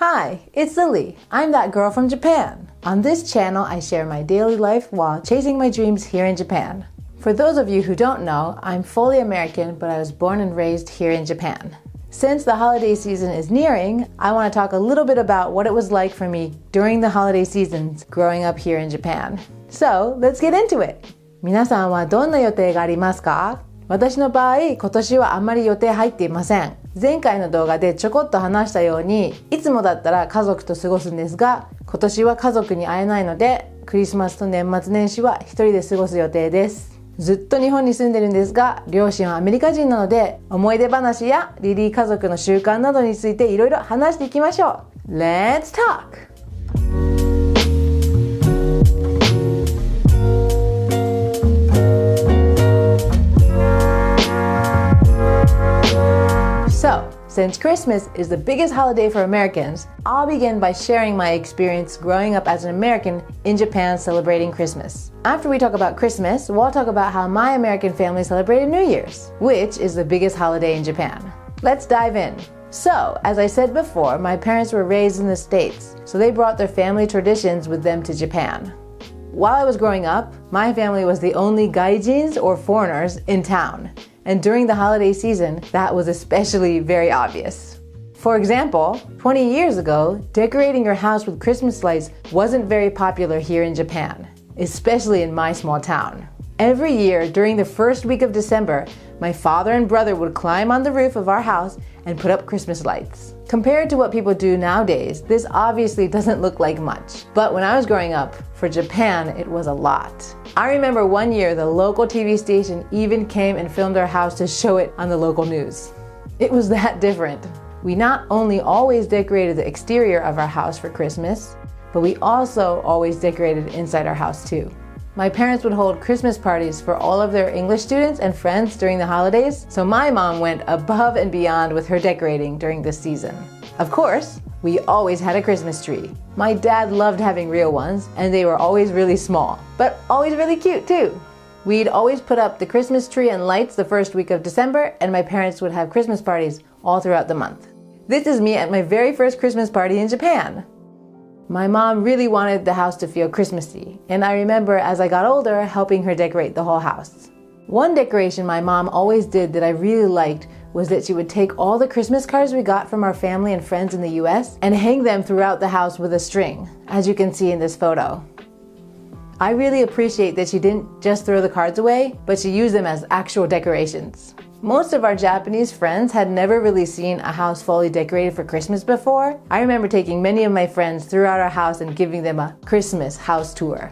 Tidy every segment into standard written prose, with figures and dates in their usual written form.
Hi, it's Lily. I'm that girl from Japan. On this channel, I share my daily life while chasing my dreams here in Japan. For those of you who don't know, I'm fully American, but I was born and raised here in Japan. Since the holiday season is nearing, I want to talk a little bit about what it was like for me during the holiday seasons growing up here in Japan. So, let's get into it! 皆さんはどんな予定がありますか？私の場合、今年はあんまり予定入っていません。前回の動画でちょこっと話したように、いつもだったら家族と過ごすんですが、今年は家族に会えないので、クリスマスと年末年始は一人で過ごす予定です。ずっと日本に住んでるんですが、両親はアメリカ人なので、思い出話やリリー家族の習慣などについていろいろ話していきましょう。Let's talk! So, since Christmas is the biggest holiday for Americans, I'll begin by sharing my experience growing up as an American in Japan celebrating Christmas. After we talk about Christmas, we'll talk about how my American family celebrated New Year's, which is the biggest holiday in Japan. Let's dive in. So, as I said before, my parents were raised in the States, so they brought their family traditions with them to Japan. While I was growing up, my family was the only gaijins or foreigners in town. And during the holiday season, that was especially very obvious. For example, 20 years ago, decorating your house with Christmas lights wasn't very popular here in Japan, especially in my small town. Every year, during the first week of December, my father and brother would climb on the roof of our house and put up Christmas lights. Compared to what people do nowadays, this obviously doesn't look like much. But when I was growing up, for Japan, it was a lot. I remember one year the local TV station even came and filmed our house to show it on the local news. It was that different. We not only always decorated the exterior of our house for Christmas, but we also always decorated inside our house too. My parents would hold Christmas parties for all of their English students and friends during the holidays, so my mom went above and beyond with her decorating during this season. Of course, we always had a Christmas tree. My dad loved having real ones, and they were always really small, but always really cute too. We'd always put up the Christmas tree and lights the first week of December, and my parents would have Christmas parties all throughout the month. This is me at my very first Christmas party in Japan. My mom really wanted the house to feel Christmassy, and I remember as I got older helping her decorate the whole house. One decoration my mom always did that I really liked was that she would take all the Christmas cards we got from our family and friends in the US and hang them throughout the house with a string, as you can see in this photo. I really appreciate that she didn't just throw the cards away, but she used them as actual decorations. Most of our Japanese friends had never really seen a house fully decorated for Christmas before. I remember taking many of my friends throughout our house and giving them a Christmas house tour.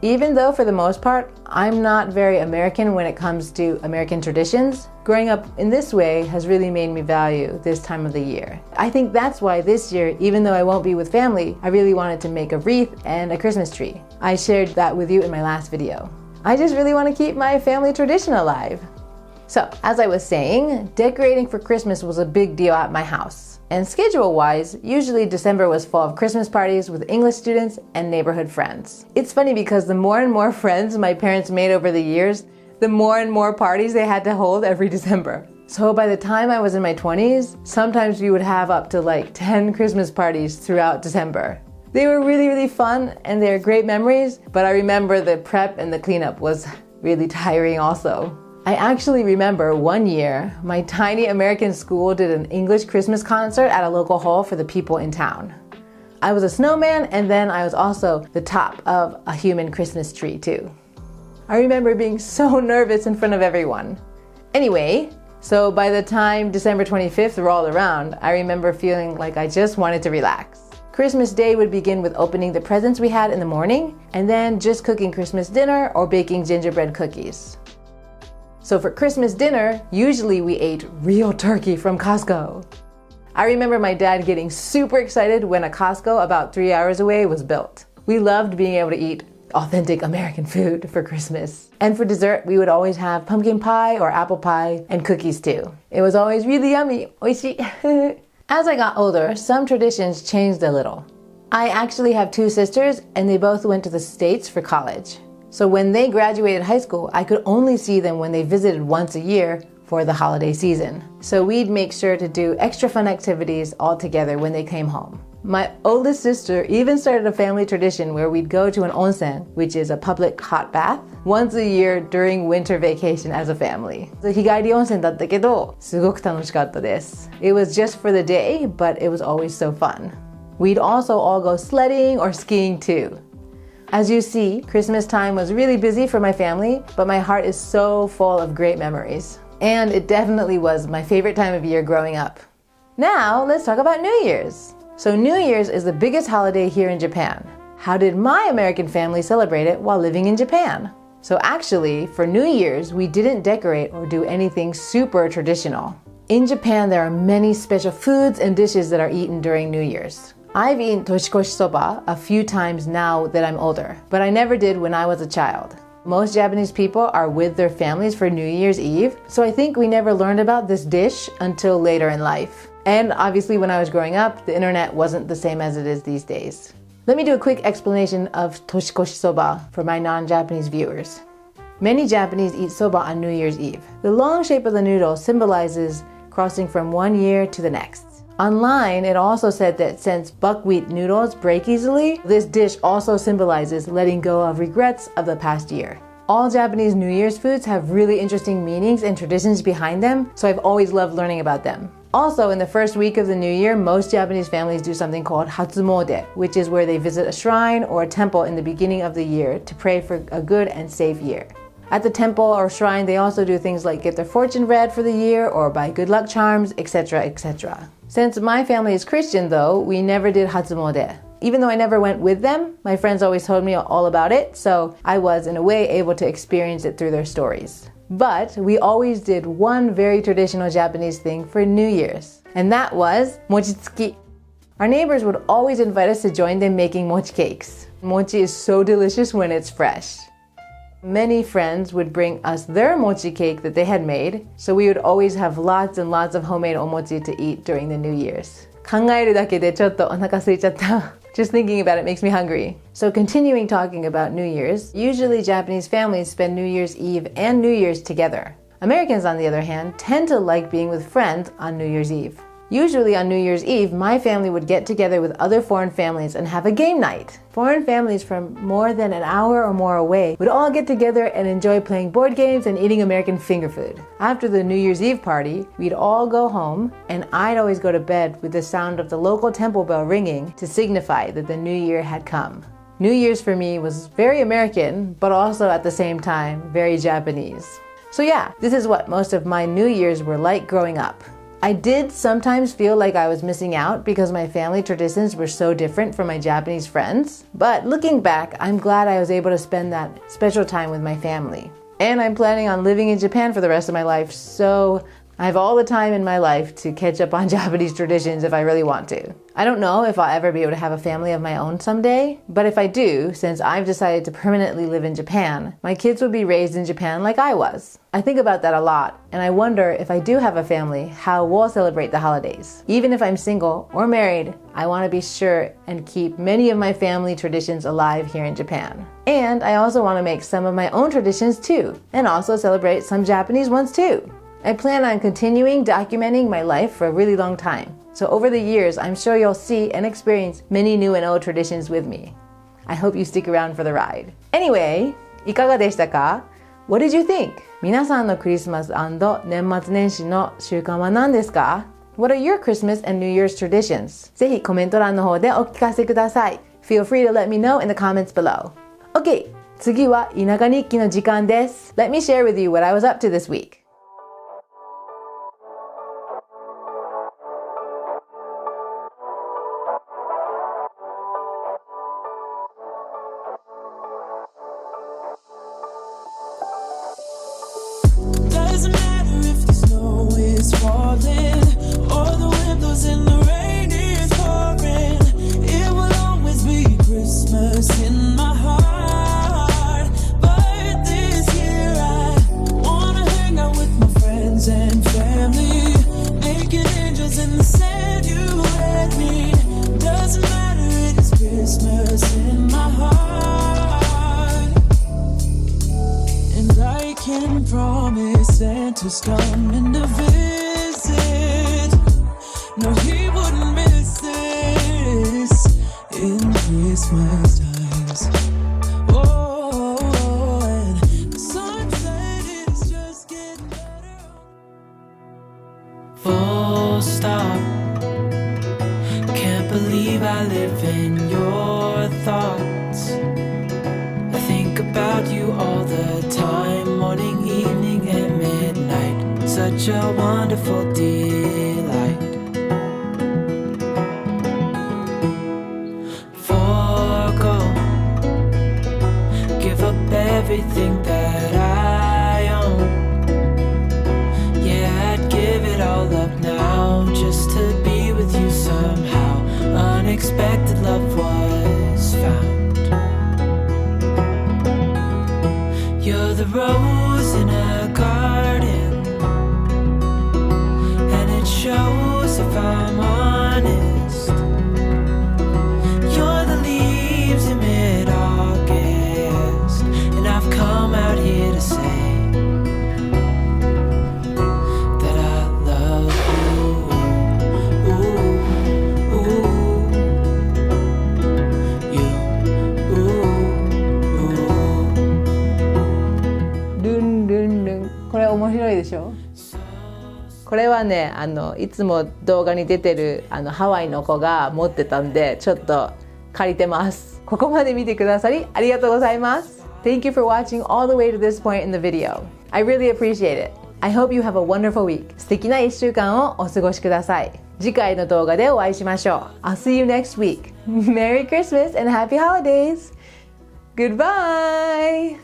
Even though for the most part, I'm not very American when it comes to American traditions, growing up in this way has really made me value this time of the year. I think that's why this year, even though I won't be with family, I really wanted to make a wreath and a Christmas tree. I shared that with you in my last video. I just really want to keep my family tradition alive. So, as I was saying, decorating for Christmas was a big deal at my house. And schedule-wise, usually December was full of Christmas parties with English students and neighborhood friends. It's funny because the more and more friends my parents made over the years, the more and more parties they had to hold every December. So by the time I was in my 20s, sometimes we would have up to like 10 Christmas parties throughout December. They were really, really fun and they were great memories, but I remember the prep and the cleanup was really tiring also. I actually remember one year, my tiny American school did an English Christmas concert at a local hall for the people in town. I was a snowman, and then I was also the top of a human Christmas tree too. I remember being so nervous in front of everyone. Anyway, so by the time December 25th rolled around, I remember feeling like I just wanted to relax. Christmas Day would begin with opening the presents we had in the morning, and then just cooking Christmas dinner or baking gingerbread cookies. So for Christmas dinner, usually we ate real turkey from Costco. I remember my dad getting super excited when a Costco about 3 hours away was built. We loved being able to eat authentic American food for Christmas. And for dessert, we would always have pumpkin pie or apple pie and cookies too. It was always really yummy. Oishi. As I got older, some traditions changed a little. I actually have two sisters and they both went to the States for college. So when they graduated high school, I could only see them when they visited once a year for the holiday season. So we'd make sure to do extra fun activities all together when they came home. My oldest sister even started a family tradition where we'd go to an onsen, which is a public hot bath, once a year during winter vacation as a family. 日帰り温泉だったけど、すごく楽しかったです。It was just for the day, but it was always so fun. We'd also all go sledding or skiing too. As you see, Christmas time was really busy for my family, but my heart is so full of great memories. And it definitely was my favorite time of year growing up. Now, let's talk about New Year's. So New Year's is the biggest holiday here in Japan. How did my American family celebrate it while living in Japan? So actually, for New Year's, we didn't decorate or do anything super traditional. In Japan, there are many special foods and dishes that are eaten during New Year's. I've eaten Toshikoshi Soba a few times now that I'm older, but I never did when I was a child. Most Japanese people are with their families for New Year's Eve, so I think we never learned about this dish until later in life. And obviously when I was growing up, the internet wasn't the same as it is these days. Let me do a quick explanation of Toshikoshi Soba for my non-Japanese viewers. Many Japanese eat soba on New Year's Eve. The long shape of the noodle symbolizes crossing from one year to the next. Online, it also said that since buckwheat noodles break easily, this dish also symbolizes letting go of regrets of the past year. All Japanese New Year's foods have really interesting meanings and traditions behind them, so I've always loved learning about them. Also, in the first week of the new year, most Japanese families do something called Hatsumode, which is where they visit a shrine or a temple in the beginning of the year to pray for a good and safe year. At the temple or shrine, they also do things like get their fortune read for the year or buy good luck charms, etc., etc. Since my family is Christian though, we never did Hatsumode. Even though I never went with them, my friends always told me all about it, so I was in a way able to experience it through their stories. But we always did one very traditional Japanese thing for New Year's, and that was Mochitsuki. Our neighbors would always invite us to join them making mochi cakes. Mochi is so delicious when it's fresh. Many friends would bring us their mochi cake that they had made, so we would always have lots and lots of homemade omochi to eat during the New Year's. 考えるだけでちょっとお腹空いちゃった。Just thinking about it makes me hungry. So continuing talking about New Year's, usually Japanese families spend New Year's Eve and New Year's together. Americans, on the other hand, tend to like being with friends on New Year's Eve. Usually on New Year's Eve, my family would get together with other foreign families and have a game night. Foreign families from more than an hour or more away would all get together and enjoy playing board games and eating American finger food. After the New Year's Eve party, we'd all go home, and I'd always go to bed with the sound of the local temple bell ringing to signify that the new year had come. New Year's for me was very American, but also at the same time, very Japanese. So yeah, this is what most of my New Year's were like growing up. I did sometimes feel like I was missing out because my family traditions were so different from my Japanese friends. But looking back, I'm glad I was able to spend that special time with my family. And I'm planning on living in Japan for the rest of my life, so I have all the time in my life to catch up on Japanese traditions if I really want to. I don't know if I'll ever be able to have a family of my own someday, but if I do, since I've decided to permanently live in Japan, my kids will be raised in Japan like I was. I think about that a lot, and I wonder if I do have a family, how we'll celebrate the holidays. Even if I'm single or married, I want to be sure and keep many of my family traditions alive here in Japan. And I also want to make some of my own traditions too, and also celebrate some Japanese ones too. I plan on continuing documenting my life for a really long time. So over the years, I'm sure you'll see and experience many new and old traditions with me. I hope you stick around for the ride. Anyway, いかがでしたか? What did you think? 皆さんのクリスマス&年末年始の習慣は何ですか? What are your Christmas and New Year's traditions? ぜひコメント欄の方でお聞かせください. Feel free to let me know in the comments below. Okay, 次は田舎日記の時間です. Let me share with you what I was up to this week. Doesn't matter if the snow is falling or the wind blows and the rain is pouring. It will always be Christmas in my heart. But this year I wanna hang out with my friends and family, making angels in the sand, you and me. Doesn't matter, it is Christmas in my heart. And I can promise that Santa's coming to visit. No, he wouldn't miss this in Christmas times. Oh, and the sunset is just getting better. Full stop. Can't believe I live in your thoughts. I think about you all the time, morning, evening, and midnight. Such a wonderful delight. Forgo, give up everything that I own. Yeah, I'd give it all up now just to be with you somehow. Unexpected love was found. You're the rose in a garden, and it shows if I'm honest. You're the leaves in mid-August, and I've come out here to say that I love you. Ooh, ooh, you. Ooh, ooh. ルンルンルン。これ面白いでしょ。これはね、いつも動画に出てるハワイの子が持ってたんで、ちょっと借りてます。ここまで見てくださりありがとうございます。Thank you for watching all the way to this point in the video. I really appreciate it. I hope you have a wonderful week. 素敵な1週間をお過ごしください。次回の動画でお会いしましょう。I'll see you next week. Merry Christmas and Happy Holidays. Goodbye.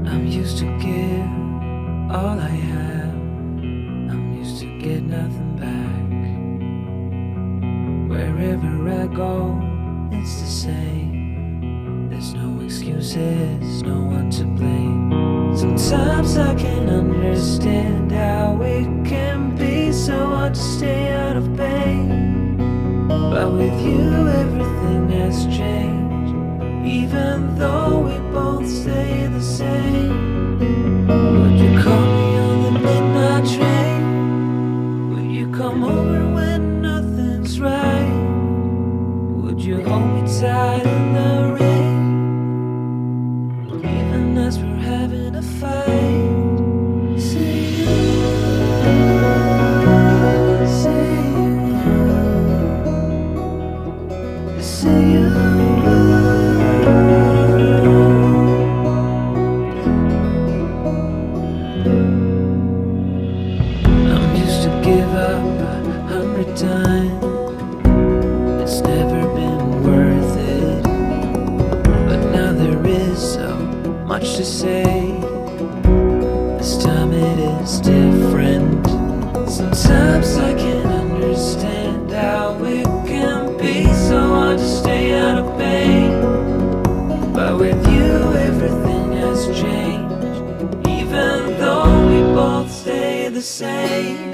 I'm used to give all I have. I'm used to get nothing back. Wherever I go, it's the same. There's no excuses, no one to blame. Sometimes I can understand how it can be so hard to stay out of pain. But with you, everything has changed. Even though we both stay the same. Would you call me on the midnight train? Would you come over when nothing's right? Would you hold me tight in the rain? Even as we're having a fight. Say you, say you. I'm used to give up 100 times. It's never been worth it. But now there is so much to say. This time it is different. Sometimes I can't understand how it can be so hard to stay out of pain. But with you everything has changed. Even though we both stay the same.